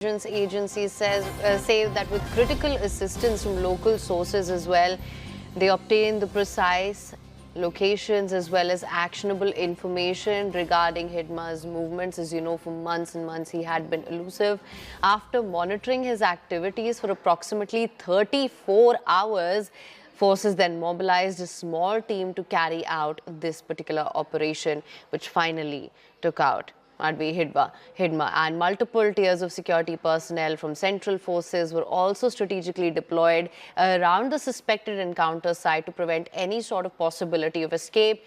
Intelligence agencies say that with critical assistance from local sources as well, they obtained the precise locations as well as actionable information regarding Hidma's movements. As you know, for months and months he had been elusive. After monitoring his activities for approximately 34 hours, forces then mobilized a small team to carry out this particular operation, which finally took out Madvi Hidma, and multiple tiers of security personnel from central forces were also strategically deployed around the suspected encounter site to prevent any sort of possibility of escape.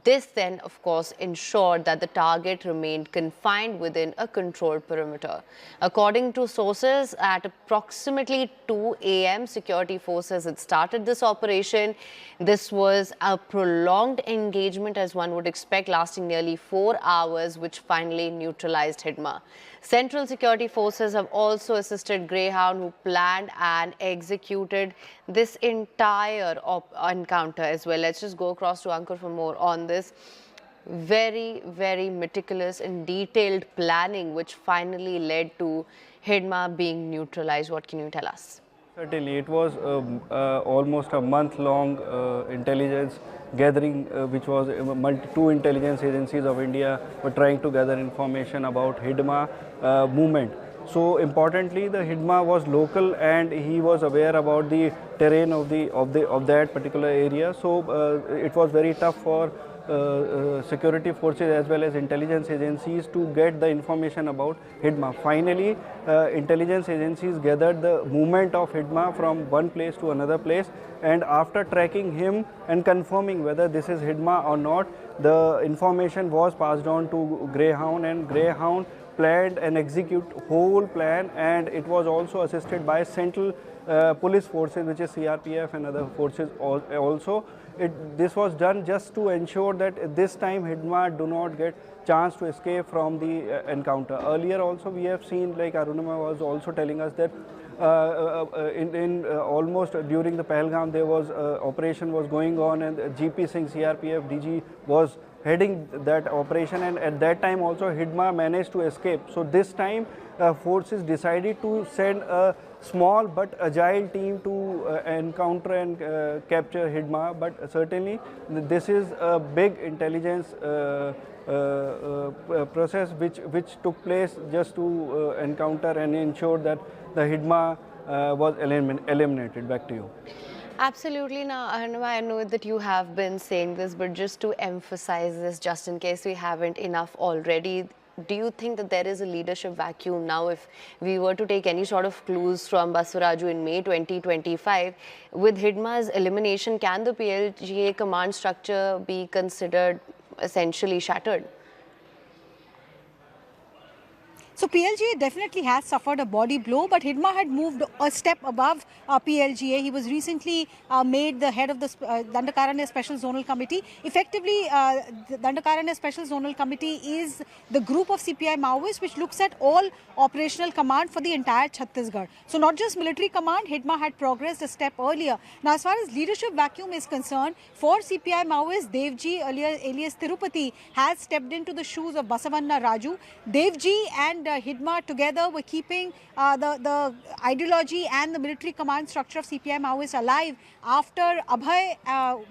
This then, of course, ensured that the target remained confined within a controlled perimeter. According to sources, at approximately 2 a.m., security forces had started this operation. This was a prolonged engagement, as one would expect, lasting nearly 4 hours, which finally neutralized Hidma. Central security forces have also assisted Greyhound, who planned and executed this entire encounter as well. Let's just go across to Ankur for more on this. Very, very meticulous and detailed planning, which finally led to Hidma being neutralized. What can you tell us? Certainly, it was almost a month-long intelligence gathering, which was two intelligence agencies of India were trying to gather information about Hidma movement. So importantly, the Hidma was local and he was aware about the terrain of that particular area. So it was very tough for security forces as well as intelligence agencies to get the information about Hidma. Finally, intelligence agencies gathered the movement of Hidma from one place to another place, and after tracking him and confirming whether this is Hidma or not, the information was passed on to Greyhound, and Greyhound planned and execute whole plan, and it was also assisted by central police forces, which is CRPF and other forces also. This was done just to ensure that this time Hidma do not get chance to escape from the encounter. Earlier also we have seen, like Arunima was also telling us, that almost during the Pahalgam there was operation was going on, and GP Singh, CRPF DG, was heading that operation, and at that time also Hidma managed to escape. So this time forces decided to send a small but agile team to encounter and capture Hidma. But certainly this is a big intelligence process which took place just to encounter and ensure that the Hidma was eliminated. Back to you. Absolutely. Now, I know that you have been saying this, but just to emphasize this, just in case we haven't enough already, do you think that there is a leadership vacuum now? If we were to take any sort of clues from Baswaraju in May 2025, with Hidma's elimination, can the PLGA command structure be considered essentially shattered? So PLGA definitely has suffered a body blow, but Hidma had moved a step above PLGA. He was recently made the head of the Dandakaranya Special Zonal Committee. Effectively, the Dandakaranya Special Zonal Committee is the group of CPI Maoists which looks at all operational command for the entire Chhattisgarh. So not just military command, Hidma had progressed a step earlier. Now, as far as leadership vacuum is concerned, for CPI Maoists, Devji, alias Tirupati, has stepped into the shoes of Basavanna Raju. Devji and Hidma together were keeping the ideology and the military command structure of CPI Maoists alive after Abhay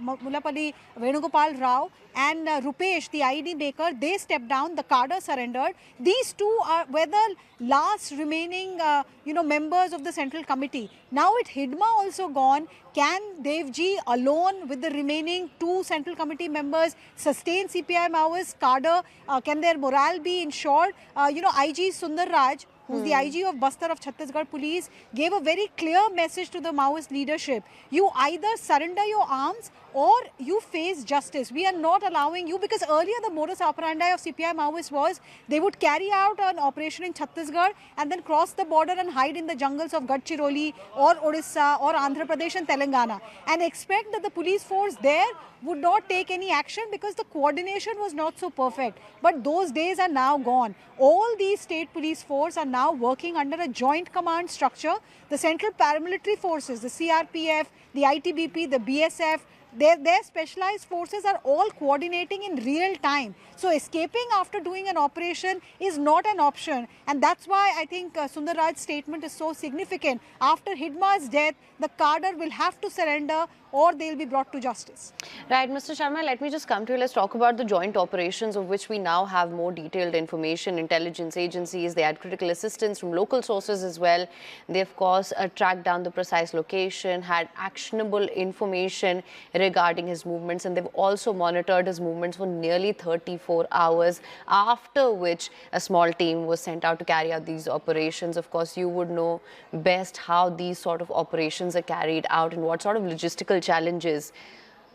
Mullapalli Venugopal Rao and Rupesh, the IED maker, they stepped down, the cadre surrendered. These two were the last remaining members of the central committee. Now with Hidma also gone, can Devji alone with the remaining two central committee members sustain CPI Maoist cadre? Can their morale be ensured? IG Sundar Raj, who's the IG of Bastar of Chhattisgarh Police, gave a very clear message to the Maoist leadership. You either surrender your arms or you face justice. We are not allowing you, because earlier the modus operandi of CPI Maoists was they would carry out an operation in Chhattisgarh and then cross the border and hide in the jungles of Gadchiroli or Odisha or Andhra Pradesh and Telangana, and expect that the police force there would not take any action because the coordination was not so perfect. But those days are now gone. All these state police force are now working under a joint command structure. The central paramilitary forces, the CRPF, the ITBP, the BSF, their specialized forces are all coordinating in real time. So escaping after doing an operation is not an option, and that's why I think Sundarraj's statement is so significant. After Hidma's death, the cadre will have to surrender or they'll be brought to justice. Right, Mr. Sharma, let me just come to you. Let's talk about the joint operations, of which we now have more detailed information. Intelligence agencies, they had critical assistance from local sources as well. They, of course, tracked down the precise location, had actionable information regarding his movements, and they've also monitored his movements for nearly 34 hours, after which a small team was sent out to carry out these operations. Of course, you would know best how these sort of operations are carried out and what sort of logistical challenges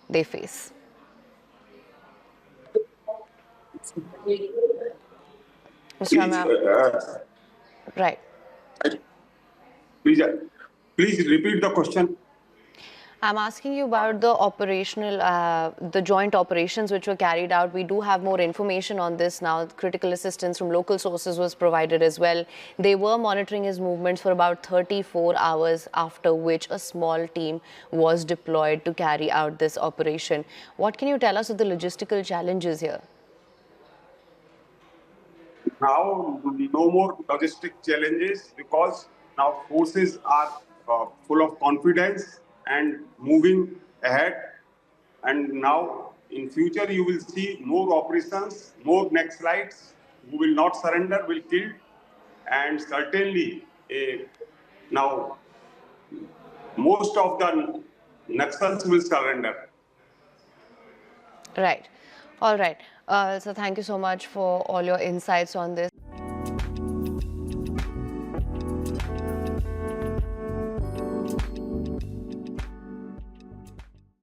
they face. Mr. Rama, right. Please, please repeat the question. I'm asking you about the operational, the joint operations which were carried out. We do have more information on this now. Critical assistance from local sources was provided as well. They were monitoring his movements for about 34 hours, after which a small team was deployed to carry out this operation. What can you tell us of the logistical challenges here? Now, no more logistic challenges because now forces are full of confidence and moving ahead. And now, in future, you will see more operations, more Naxalites who will not surrender, will kill, and certainly now most of the Naxals will surrender. Right. All right. So thank you so much for all your insights on this.